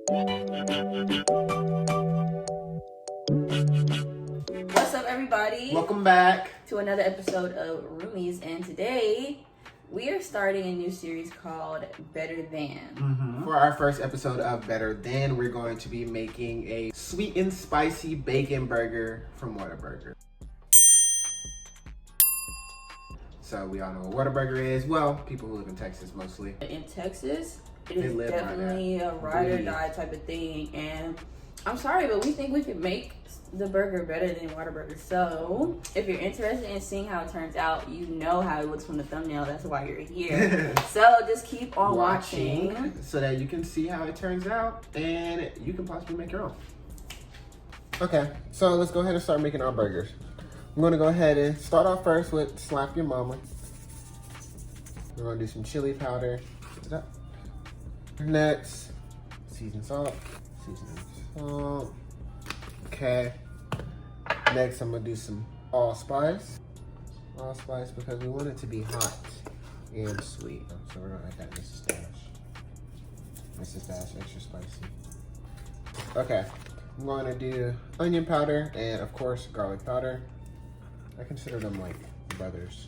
What's up, everybody? Welcome back to another episode of Roomies, and today we are starting a new series called Better Than. For our first episode of Better Than, we're going to be making a sweet and spicy bacon burger from Whataburger. So we all know what Whataburger is. Well, people who live in Texas mostly. In Texas, it is definitely a ride or die type of thing, and I'm sorry, but we think we can make the burger better than Whataburger. So if you're interested in seeing how it turns out, you know how it looks from the thumbnail. That's why you're here. So just keep on watching so that you can see how it turns out and you can possibly make your own. Okay, so let's go ahead and start making our burgers. I'm gonna go ahead and start off first with Slap Your Mama. We're gonna do some chili powder. Next, seasoned salt. Okay. Next, I'm gonna do some allspice. Allspice because we want it to be hot and sweet. So we're gonna add that Mrs. Dash. Mrs. Dash, extra spicy. Okay. I'm going to do onion powder and, of course, garlic powder. I consider them like brothers.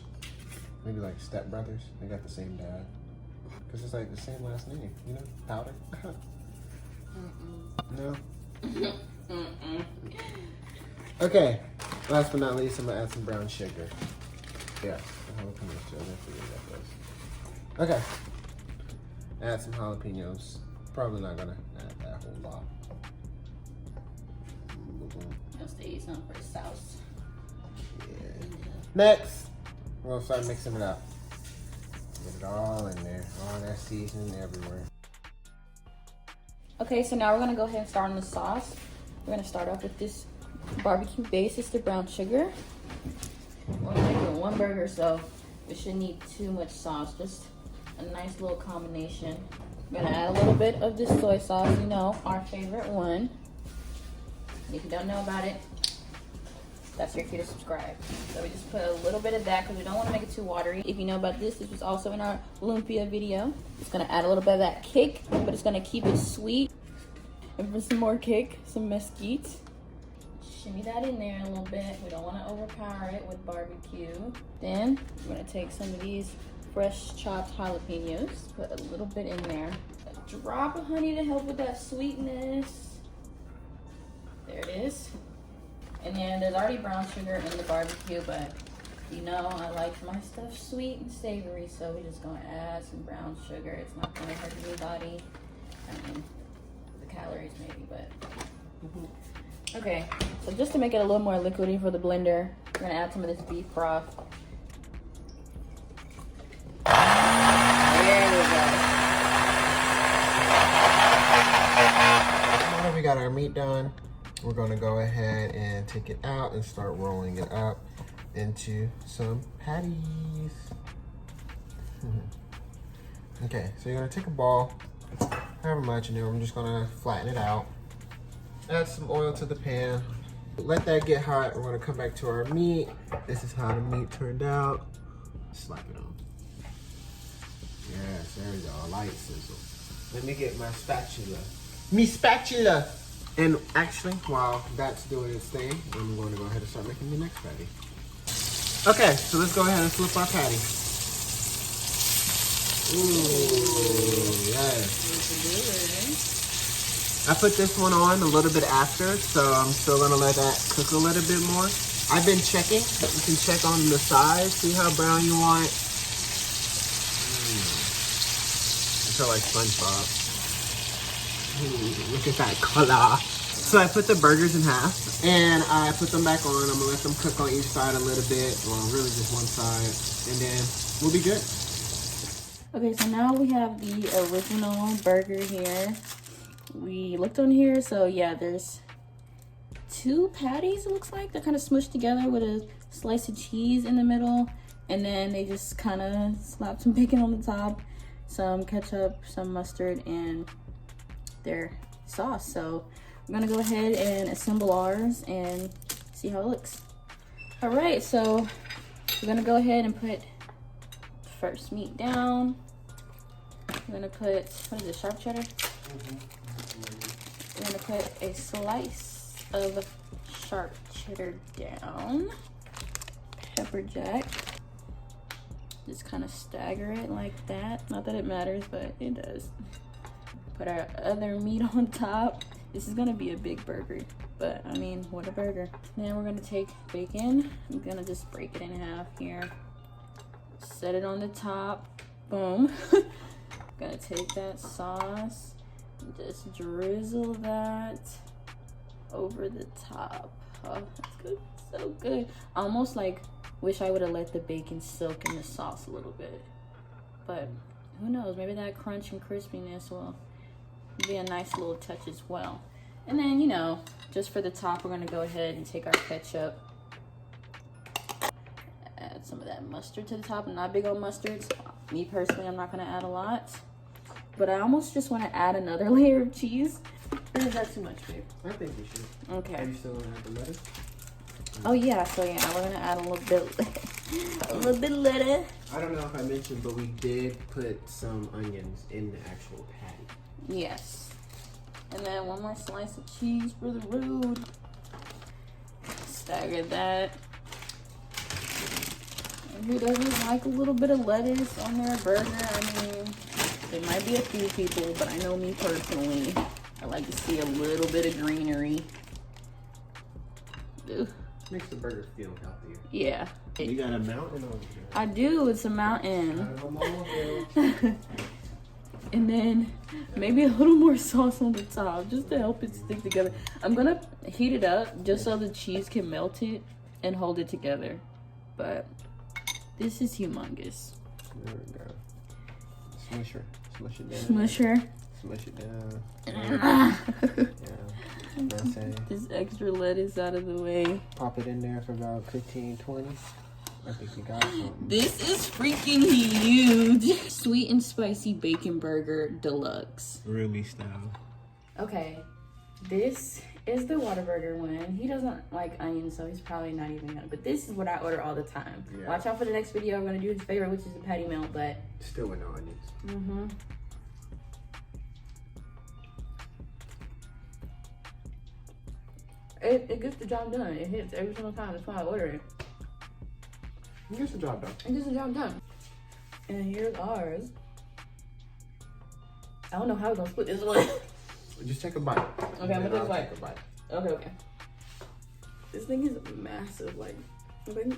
Maybe like step brothers. They got the same dad. Because it's like the same last name, you know? Powder. No? Okay, last but not least, I'm gonna add some brown sugar. Yeah, okay, add some jalapenos. Probably not gonna add that whole lot. Just to eat something for the sauce. Yeah. Next, we're gonna start mixing it up. Get it all in there, all that seasoning everywhere. Okay, so now we're gonna go ahead and start on the sauce. We're gonna start off with this barbecue base. It's the brown sugar. We're only making one burger, so we shouldn't need too much sauce. Just a nice little combination. We're gonna add a little bit of this soy sauce, you know, our favorite one. If you don't know about it, that's your cue to subscribe. So we just put a little bit of that because we don't want to make it too watery. If you know about this was also in our lumpia video. It's gonna add a little bit of that kick, but it's gonna keep it sweet. And for some more kick, some mesquite. Shimmy that in there a little bit. We don't want to overpower it with barbecue. Then we're gonna take some of these fresh chopped jalapenos, put a little bit in there. A drop of honey to help with that sweetness. There it is. And then there's already brown sugar in the barbecue, but you know I like my stuff sweet and savory, so we're just gonna add some brown sugar. It's not gonna hurt anybody. I mean, the calories maybe, but okay. So just to make it a little more liquidy for the blender, we're gonna add some of this beef broth. There we go. Now that we got our meat done, we're gonna go ahead and take it out and start rolling it up into some patties. Okay, so you're gonna take a ball, however much, and then I'm just gonna flatten it out. Add some oil to the pan. Let that get hot. We're gonna come back to our meat. This is how the meat turned out. Slap it on. Yes, there we go, a light sizzle. Let me get my spatula. Me spatula! And actually, while that's doing its thing, I'm going to go ahead and start making the next patty. Okay, so let's go ahead and flip our patty. Ooh, yes. I put this one on a little bit after, so I'm still going to let that cook a little bit more. I've been checking. You can check on the size, see how brown you want. I feel like SpongeBob. Ooh, look at that color. So I put the burgers in half and I put them back on. I'm gonna let them cook on each side a little bit, or really just one side, and then we'll be good. Okay, so now we have the original burger here. We looked on here, so yeah, there's 2 patties, it looks like. They're kind of smushed together with a slice of cheese in the middle, and then they just kind of slapped some bacon on the top, some ketchup, some mustard, and their sauce. So I'm gonna go ahead and assemble ours and see how it looks. All right, so we're gonna go ahead and put first meat down. I'm gonna put, what is it, sharp cheddar? We're gonna put a slice of sharp cheddar down. Pepper jack. Just kind of stagger it like that. Not that it matters, but it does. Put our other meat on top. This is gonna be a big burger, but I mean, what a burger. Then we're gonna take bacon. I'm gonna just break it in half here. Set it on the top. Boom. Gonna take that sauce and just drizzle that over the top. Oh, that's good. So good. I almost like wish I would have let the bacon soak in the sauce a little bit. But who knows? Maybe that crunch and crispiness will be a nice little touch as well. And then, you know, just for the top, we're gonna go ahead and take our ketchup. Add some of that mustard to the top. I'm not big on mustard, so me personally, I'm not gonna add a lot. But I almost just wanna add another layer of cheese. Or is that too much, babe? I think you should. Okay. Are you still gonna have the lettuce? Oh yeah, so yeah, we're gonna add a little bit of lettuce. I don't know if I mentioned, but we did put some onions in the actual patty. Yes. And then one more slice of cheese for the road. Stagger that. And who doesn't like a little bit of lettuce on their burger? I mean, there might be a few people, but I know me personally, I like to see a little bit of greenery. Ugh. Makes the burger feel healthier. Yeah. You got a mountain over here. I do, it's a mountain. And then maybe a little more sauce on the top just to help it stick together. I'm gonna heat it up just so the cheese can melt it and hold it together. But this is humongous. There we go. Smush her. Smush it down. Smush her. Smush it down. Yeah. That's it. This extra lettuce out of the way. Pop it in there for about 15, 20. I think you got something. This is freaking huge. Sweet and spicy bacon burger deluxe. Ruby style. Okay, this is the Whataburger one. He doesn't like onions, so he's probably not even gonna. But this is what I order all the time. Yeah. Watch out for the next video. I'm gonna do his favorite, which is the patty melt, but still with no onions. Mm-hmm. It gets the job done. It hits every single time. That's why I order it. It gets the job done. It gets the job done. And here's ours. I don't know how we're gonna split this one. Just take a bite. Okay, I'm gonna take a bite. Okay. This thing is massive. Like, let me.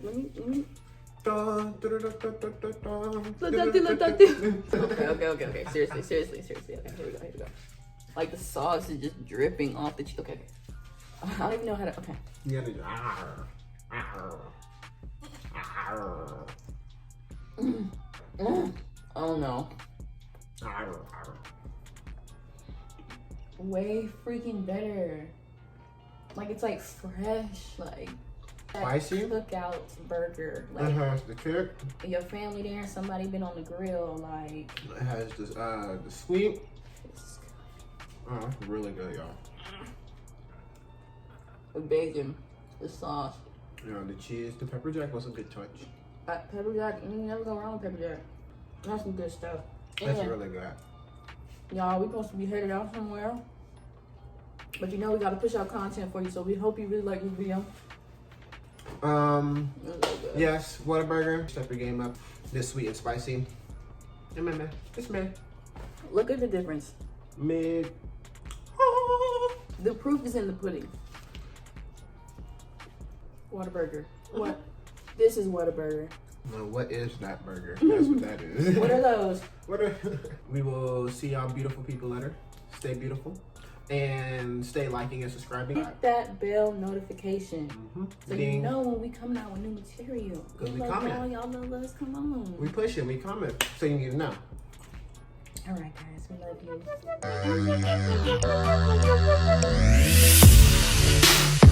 Okay. Seriously. Okay, here we go. Like the sauce is just dripping off the cheese. Okay. I don't even know how to. Okay. You gotta do. Oh no. Way freaking better. Like it's like fresh, like spicy cookout burger. Like the kick. Your family there, somebody been on the grill, like it has this the sweet. Oh, that's really good, y'all. The bacon, the sauce. You know, the cheese, the pepper jack was a good touch. Pepper jack, you never go wrong with pepper jack. That's some good stuff. That's really good. Y'all, we supposed to be headed out somewhere. But you know we gotta push out content for you, so we hope you really like this video. Yes, Whataburger. Step your game up. This sweet and spicy. Hey, man. It's mid. Look at the difference. Mid. The proof is in the pudding. Whataburger. What? This is Whataburger. Well, what is that burger? That's what that is. What are those? We will see y'all beautiful people later. Stay beautiful. And stay liking and subscribing. Hit that bell notification. So you know when we coming out with new material. Because we comment. Y'all love us, come on. We push it, we comment. So you need to know. Alright guys, we love you.